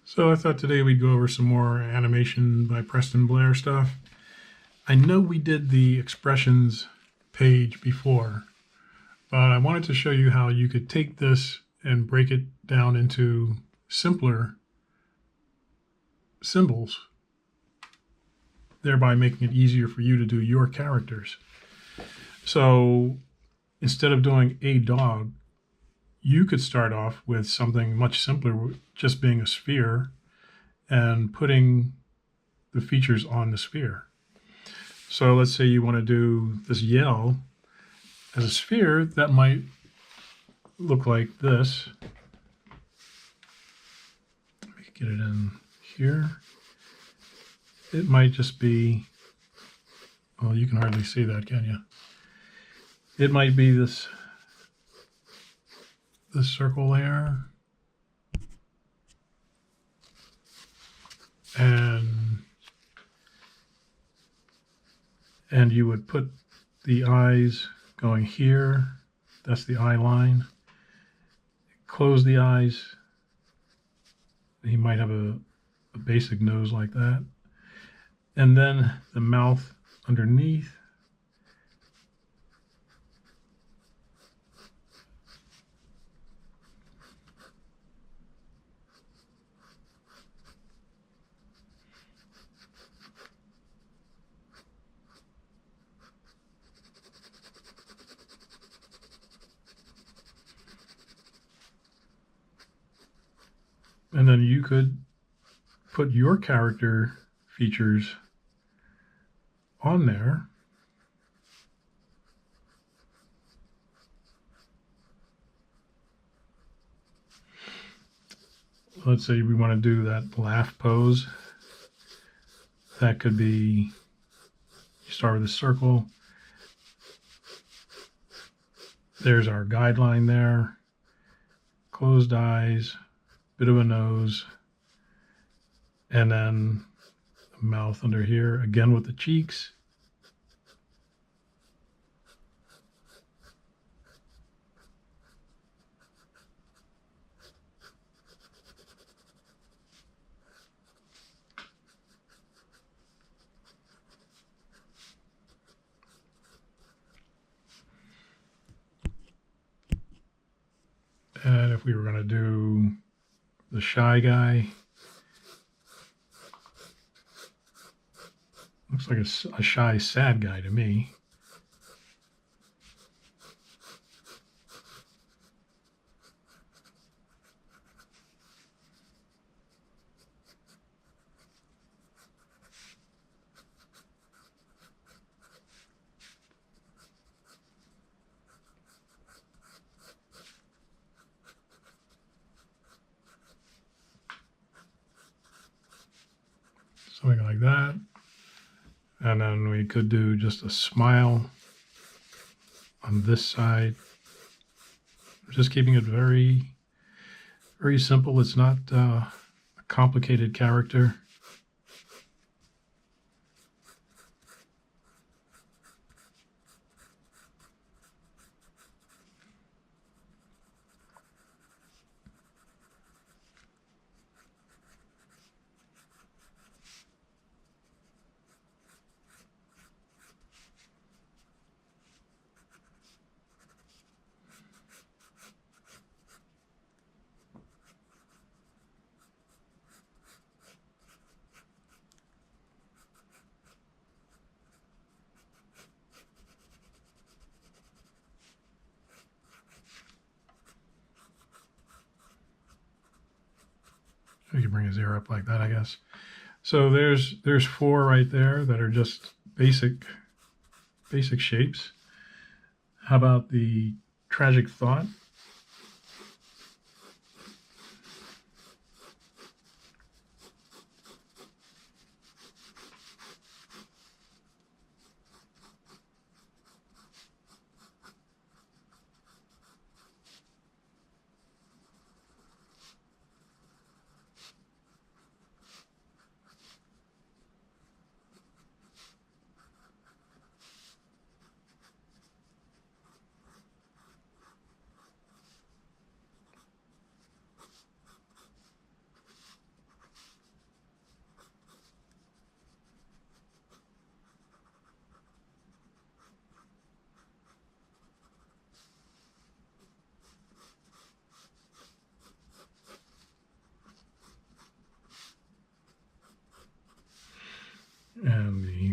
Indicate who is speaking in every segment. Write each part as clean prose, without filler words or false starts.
Speaker 1: So I thought today we'd go over some more animation by Preston Blair stuff. I know we did the expressions page before, but I wanted to show you how you could take this and break it down into simpler symbols, thereby making it easier for you to do your characters. So instead of doing a dog, you could start off with something much simpler, just being a sphere and putting the features on the sphere. So let's say you want to do this yell as a sphere. That might look like this. Let me get it in here. It might just be, well, you can hardly see that, can you? It might be this circle there. And you would put the eyes going here. That's the eye line. Close the eyes. He might have a basic nose like that. And then the mouth underneath. And then you could put your character features on there. Let's say we want to do that laugh pose. That could be, you start with a circle. There's our guideline there. Closed eyes, bit of a nose, and then a mouth under here, again with the cheeks. And if we were going to do the shy guy, looks like a shy, sad guy to me. Something like that. And then we could do just a smile on this side. Just keeping it very, very simple. It's not a complicated character. We can bring his ear up like that, I guess. So there's four right there that are just basic shapes. How about the tragic thought?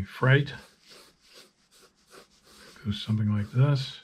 Speaker 1: the fright. Goes something like this.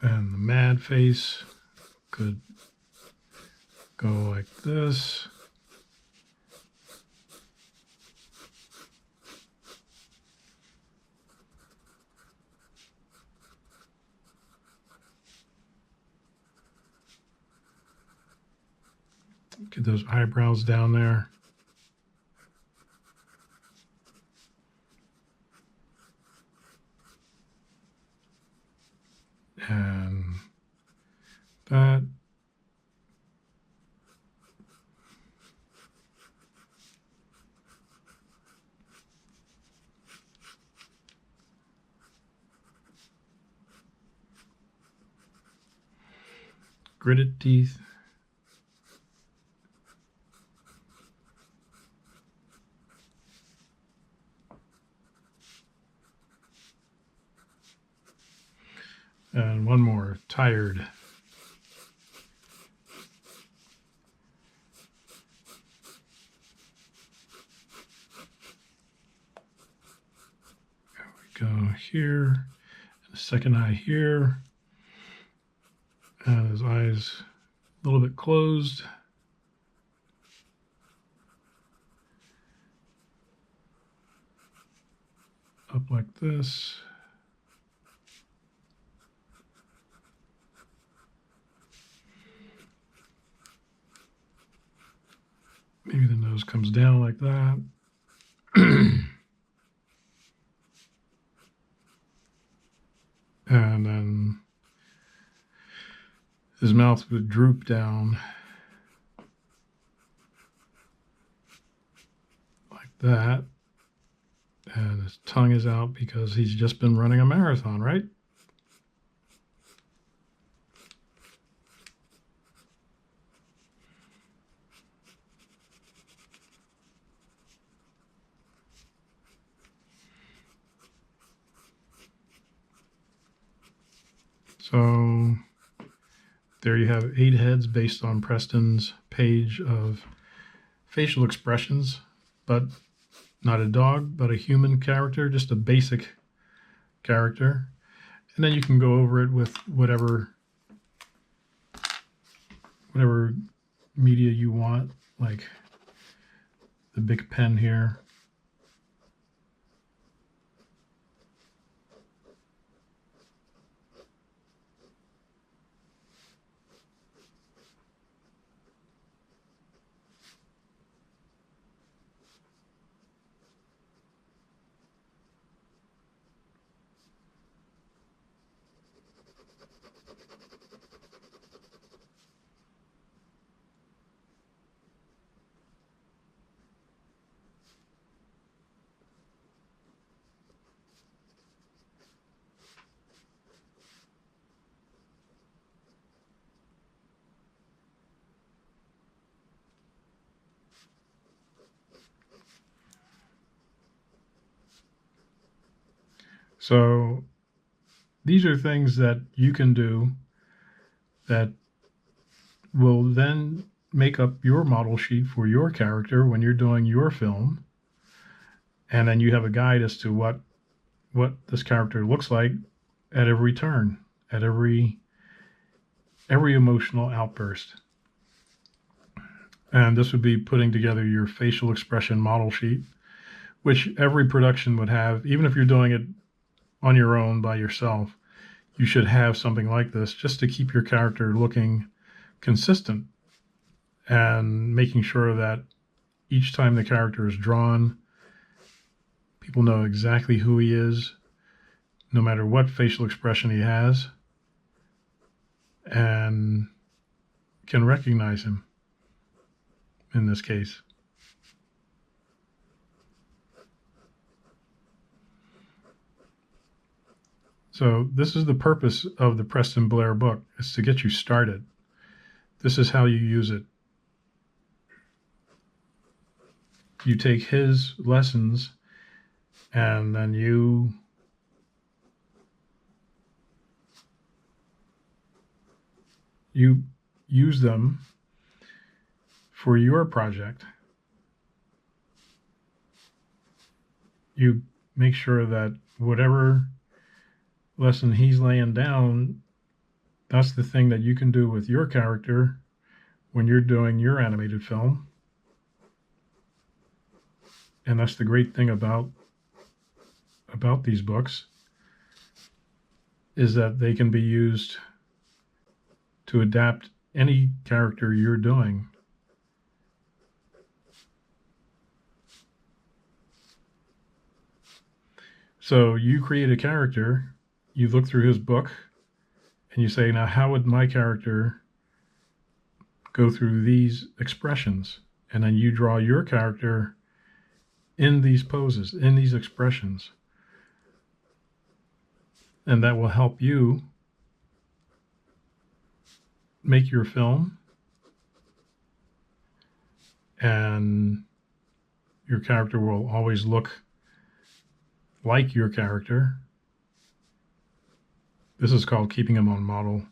Speaker 1: And the mad face could go like this. Get those eyebrows down there. And that. Gritted teeth. And one more, tired. There we go here. And the second eye here. And his eyes a little bit closed. Up like this. Maybe the nose comes down like that. And then his mouth would droop down like that. And his tongue is out because he's just been running a marathon, right? So there you have 8 heads based on Preston's page of facial expressions, but not a dog, but a human character, just a basic character. And then you can go over it with whatever media you want, like the big pen here. So these are things that you can do that will then make up your model sheet for your character when you're doing your film. And then you have a guide as to what this character looks like at every turn, at every emotional outburst. And this would be putting together your facial expression model sheet, which every production would have, even if you're doing it on your own by yourself. you should have something like this just to keep your character looking consistent and making sure that each time the character is drawn, people know exactly who he is, no matter what facial expression he has, and can recognize him in this case. So this is the purpose of the Preston Blair book, is to get you started. This is how you use it. You take his lessons and then you use them for your project. You make sure that whatever lesson he's laying down, that's the thing that you can do with your character when you're doing your animated film. And that's the great thing about these books, is that they can be used to adapt any character you're doing. So you create a character, you look through his book, and you say, now how would my character go through these expressions? And then you draw your character in these poses, in these expressions. And that will help you make your film, and your character will always look like your character. This is called keeping him on model.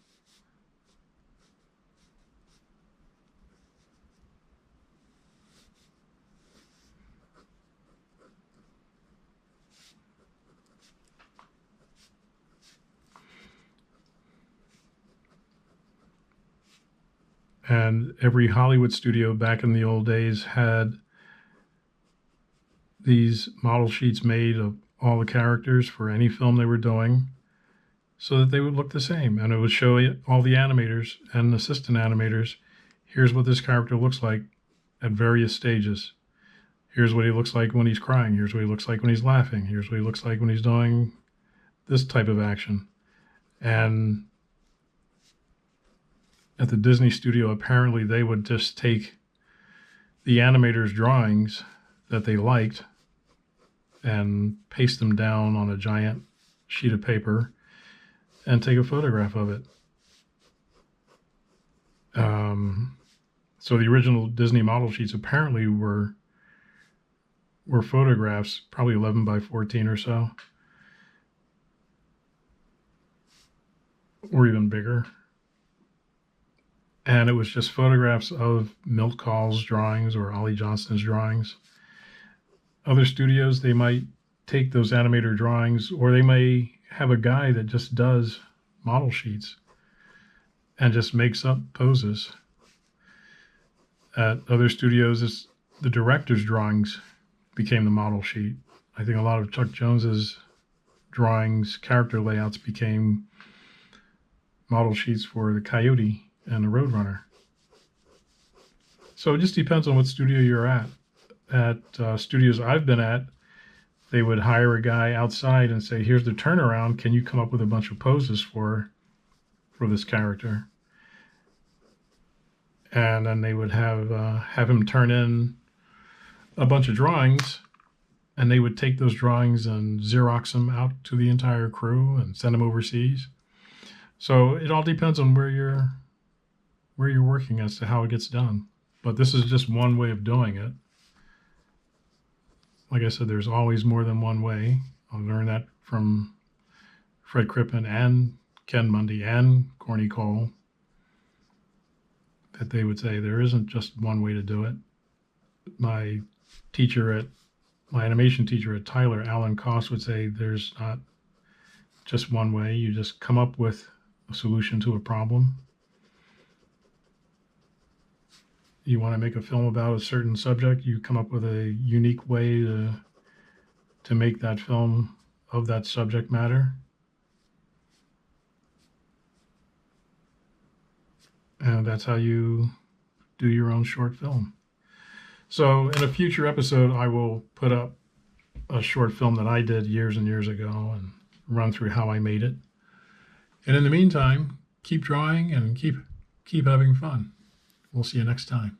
Speaker 1: And every Hollywood studio back in the old days had these model sheets made of all the characters for any film they were doing, so that they would look the same. And it would show all the animators and assistant animators, here's what this character looks like at various stages. Here's what he looks like when he's crying. Here's what he looks like when he's laughing. Here's what he looks like when he's doing this type of action. And at the Disney studio, apparently they would just take the animators' drawings that they liked and paste them down on a giant sheet of paper and take a photograph of it. So the original Disney model sheets apparently were photographs, probably 11 by 14 or so, or even bigger. And it was just photographs of Milt Kahl's drawings or Ollie Johnston's drawings. Other studios, they might take those animator drawings, or they may have a guy that just does model sheets and just makes up poses. At other studios, the director's drawings became the model sheet. I think a lot of Chuck Jones's drawings, character layouts, became model sheets for the Coyote and the Roadrunner. So it just depends on what studio you're at. At studios I've been at, they would hire a guy outside and say, here's the turnaround, can you come up with a bunch of poses for this character? And then they would have him turn in a bunch of drawings, and they would take those drawings and Xerox them out to the entire crew and send them overseas. So it all depends on where you're working as to how it gets done. But this is just one way of doing it. Like I said, there's always more than one way. I learned that from Fred Crippen and Ken Mundy and Corny Cole, that they would say there isn't just one way to do it. My animation teacher at Tyler, Alan Koss, would say there's not just one way. You just come up with a solution to a problem. You want to make a film about a certain subject, you come up with a unique way to make that film of that subject matter. And that's how you do your own short film. So in a future episode, I will put up a short film that I did years and years ago and run through how I made it. And in the meantime, keep drawing and keep having fun. We'll see you next time.